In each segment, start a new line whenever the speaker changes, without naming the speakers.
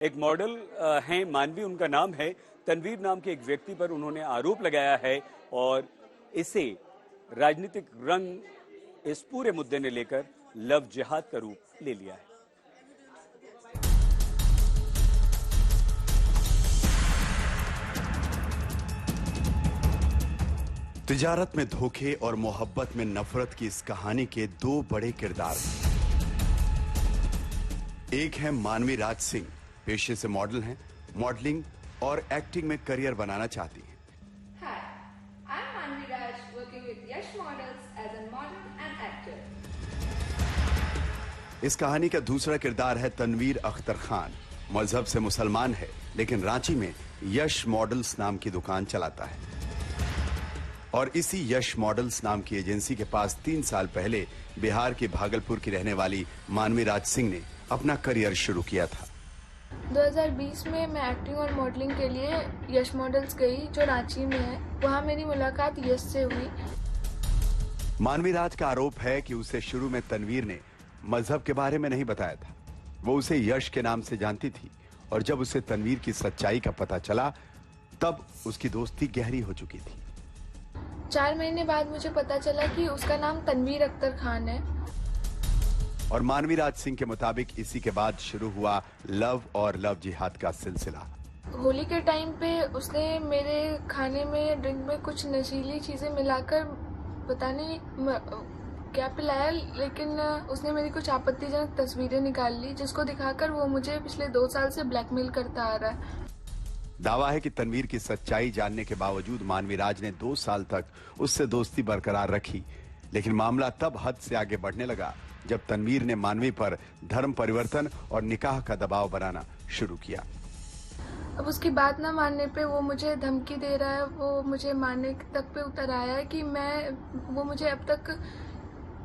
एक मॉडल हैं मानवी, उनका नाम है। तनवीर नाम के एक व्यक्ति पर उन्होंने आरोप लगाया है और इसे राजनीतिक रंग इस पूरे मुद्दे ने लेकर लव जिहाद का रूप ले लिया है।
तिजारत में धोखे और मोहब्बत में नफरत की इस कहानी के दो बड़े किरदार हैं। एक है मानवी राज सिंह, पेशे से मॉडल हैं, मॉडलिंग और एक्टिंग में करियर बनाना चाहती हैं।
Hi, I'm Manvi Raj, working with Yash Models as a model and actor.
इस कहानी का दूसरा किरदार है तनवीर अख्तर खान। मजहब से मुसलमान है, लेकिन रांची में यश मॉडल्स नाम की दुकान चलाता है और इसी यश मॉडल्स नाम की एजेंसी के पास 3 साल पहले बिहार के भागलपुर की रहने वाली मानवी राज सिंह ने अपना करियर शुरू किया था।
2020 में मैं एक्टिंग और मॉडलिंग के लिए यश मॉडल्स गई, जो रांची में है। वहाँ मेरी मुलाकात यश से हुई।
मानवी राज का आरोप है कि उसे शुरू में तनवीर ने मजहब के बारे में नहीं बताया था। वो उसे यश के नाम से जानती थी और जब उसे तनवीर की सच्चाई का पता चला तब उसकी दोस्ती गहरी हो चुकी थी।
4 महीने बाद मुझे पता चला कि उसका नाम तनवीर अख्तर खान है।
और मानवी राज सिंह के मुताबिक इसी के बाद शुरू हुआ लव और लव जिहाद का सिलसिला।
होली के टाइम पे उसने मेरे खाने में, ड्रिंक में कुछ नशीली चीजें मिलाकर पता नहीं क्या पिलाया, लेकिन उसने मेरी कुछ आपत्तिजनक तस्वीरें निकाल ली, जिसको दिखाकर वो मुझे पिछले 2 साल से ब्लैकमेल करता आ रहा है।
दावा है कि तनवीर की सच्चाई जानने के बावजूद मानवी राज ने 2 साल तक उससे दोस्ती बरकरार रखी, लेकिन मामला तब हद से आगे बढ़ने लगा जब तनवीर ने मानवी पर धर्म परिवर्तन और निकाह का दबाव बनाना शुरू किया।
अब उसकी बात ना मानने पे वो मुझे धमकी दे रहा है, वो मुझे मारने तक पे उतर आया है कि वो मुझे अब तक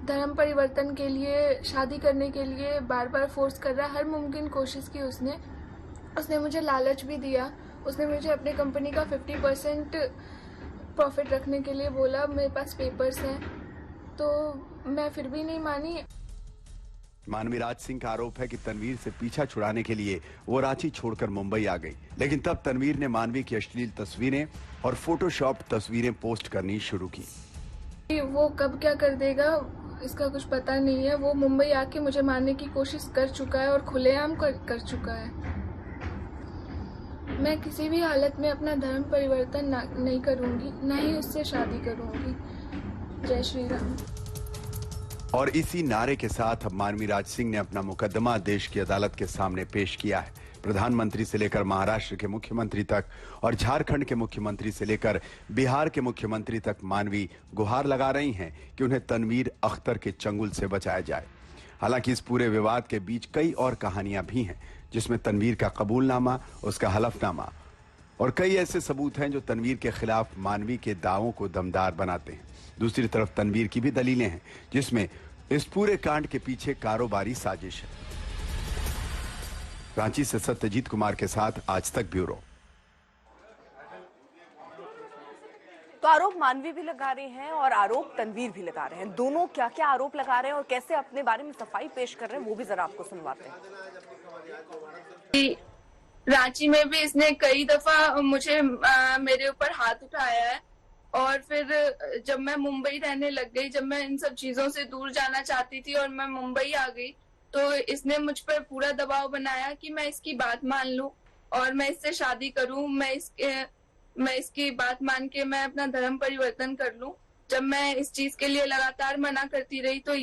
धर्म परिवर्तन के लिए, शादी करने के लिए बार बार फोर्स कर रहा है। हर मुमकिन कोशिश की उसने मुझे लालच भी दिया। उसने मुझे अपने कंपनी का 50% प्रॉफिट रखने के लिए बोला। मेरे पास पेपर्स हैं, तो मैं फिर भी नहीं मानी।
मानवी राज सिंह का आरोप है कि तनवीर से पीछा छुड़ाने के लिए वो रांची छोड़कर मुंबई आ गई, लेकिन तब तनवीर ने मानवी की अश्लील तस्वीरें और फोटोशॉप तस्वीरें पोस्ट करनी शुरू की।
वो कब क्या कर देगा इसका कुछ पता नहीं है। वो मुंबई आके मुझे मारने की कोशिश कर चुका है और खुलेआम कर चुका है। मैं किसी भी हालत में अपना धर्म परिवर्तन नहीं करूंगी, ना ही उससे शादी करूंगी। जय श्री राम।
और इसी नारे के साथ अब मानवी राज सिंह ने अपना मुकदमा देश की अदालत के सामने पेश किया है। प्रधानमंत्री से लेकर महाराष्ट्र के मुख्यमंत्री तक और झारखंड के मुख्यमंत्री से लेकर बिहार के मुख्यमंत्री तक मानवी गुहार लगा रही हैं कि उन्हें तनवीर अख्तर के चंगुल से बचाया जाए। हालांकि इस पूरे विवाद के बीच कई और कहानियां भी हैं, जिसमें तनवीर का कबूलनामा, उसका हलफनामा और कई ऐसे सबूत हैं जो तनवीर के खिलाफ मानवी के दावों को दमदार बनाते हैं। दूसरी तरफ तनवीर की भी दलीलें हैं, जिसमें इस पूरे कांड के पीछे कारोबारी साजिश है। रांची से सत्यजीत कुमार के साथ आज तक ब्यूरो।
तो आरोप मानवी भी लगा रहे हैं और आरोप तनवीर भी लगा रहे हैं। दोनों क्या क्या आरोप लगा रहे हैं और कैसे अपने बारे में सफाई पेश कर रहे हैं, वो भी जरा आपको सुनवाते हैं।
रांची में भी इसने कई दफा मुझे मेरे ऊपर हाथ उठाया है और फिर जब मैं मुंबई रहने लग गई, जब मैं इन सब चीजों से दूर जाना चाहती थी और मैं मुंबई आ गई, तो इसने मुझ पर पूरा दबाव बनाया कि मैं इसकी बात मान लूं और मैं इससे शादी करूं। मैं इसकी बात मान के मैं अपना धर्म परिवर्तन कर लूं। जब मैं इस चीज के लिए लगातार मना करती रही तो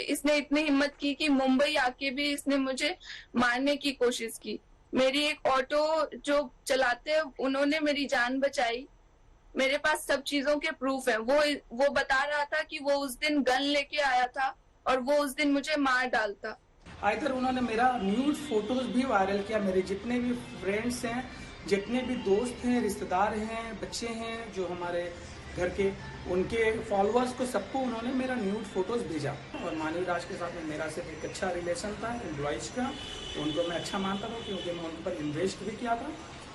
इसने इतनी हिम्मत की कि मुंबई आके भी इसने मुझे मारने की कोशिश की। मेरी एक ऑटो जो चलाते हैं उन्होंने मेरी जान बचाई। मेरे पास सब चीजों के प्रूफ है। वो बता रहा था कि वो उस दिन गन लेके आया था और वो उस दिन मुझे मार डालता।
इधर उन्होंने मेरा न्यूड फोटोज भी वायरल किया। मेरे जितने भी फ्रेंड्स हैं, जितने भी दोस्त हैं, रिश्तेदार हैं, बच्चे हैं जो हमारे घर के, उनके फॉलोअर्स को सबको उन्होंने मेरा न्यूड फोटोज भेजा। और मानवी राज के साथ में मेरा सिर्फ एक अच्छा रिलेशन था एम्प्लॉइज का। उनको मैं अच्छा मानता था क्योंकि मैं उनके ऊपर इन्वेस्ट भी किया था,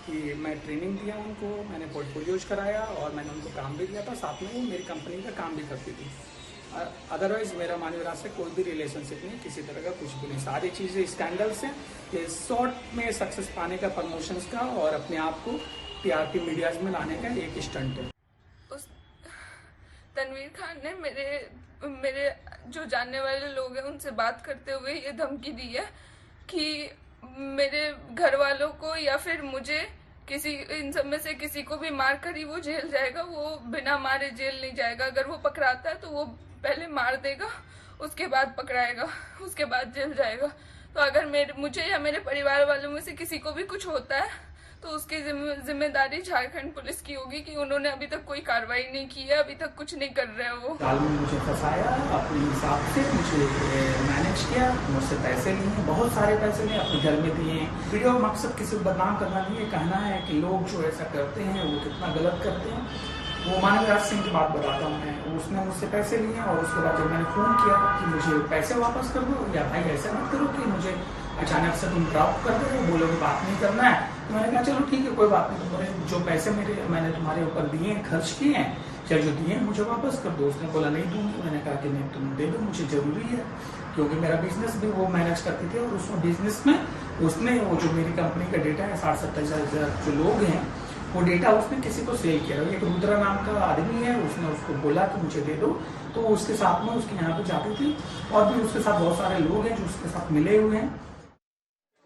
कि मैं ट्रेनिंग दिया उनको, मैंने पोर्टफोलियोज कराया और मैंने उनको काम भी दिया था। साथ में वो मेरी कंपनी का काम भी करती थी। अदरवाइज मेरा मानवी राज से कोई भी रिलेशनशिप नहीं, किसी तरह का कुछ भी नहीं। सारी चीजें स्कैंडल्स हैं, ये शॉर्ट में सक्सेस पाने का, प्रमोशंस का और अपने आप को टीआरपी मीडियाज में लाने का एक स्टंट है।
उस तनवीर खान ने मेरे जो जानने वाले लोग हैं उनसे बात करते हुए ये धमकी दी है कि मेरे घर वालों को या फिर मुझे किसी इन सब में से किसी को भी मार कर ही वो जेल जाएगा, वो बिना मारे जेल नहीं जाएगा। अगर वो पकड़ाता है तो वो पहले मार देगा, उसके बाद पकड़ाएगा, उसके बाद जेल जाएगा। तो अगर मुझे या मेरे परिवार वालों में से किसी को भी कुछ होता है तो उसकी जिम्मेदारी झारखंड पुलिस की होगी कि उन्होंने अभी तक कोई कार्रवाई नहीं की है, अभी तक कुछ नहीं कर रहे हैं वो।
दाल में मुझे फंसाया, अपने हिसाब से मुझे मैनेज किया, मुझसे पैसे लिए, बहुत सारे पैसे लिए, अपने घर में दिए। वीडियो मकसद किसी को बदनाम करना नहीं है, कहना है कि लोग जो ऐसा करते हैं वो कितना गलत करते हैं। वो मानवी राज सिंह की बात बताता हूँ मैं, उसने मुझसे पैसे लिए और उसके बाद जब मैंने फ़ोन किया कि मुझे पैसे वापस कर दो या भाई ऐसा मत करो कि मुझे अचानक से तुम ड्रॉप कर दो, बोलोगे बात नहीं करना है, तो मैंने कहा चलो ठीक है कोई बात नहीं, तुम्हारे जो पैसे मैंने तुम्हारे ऊपर दिए हैं, खर्च किए हैं, या जो दिए हैं मुझे वापस कर दो। उसने बोला नहीं दूंगी। मैंने कहा कि नहीं तुम दे दो, मुझे जरूरी है, क्योंकि मेरा बिजनेस भी वो मैनेज करती थी और उसमें बिजनेस में उसने वो जो मेरी कंपनी का डेटा है 60-70 हज़ार जो लोग हैं वो डेटा उसने किसी को सेल किया। एक रुद्रा नाम का आदमी है, उसने उसको बोला कि मुझे दे दो, तो उसके साथ में उसके यहाँ पे जाती थी और भी उसके साथ बहुत सारे लोग हैं जो उसके साथ मिले हुए हैं।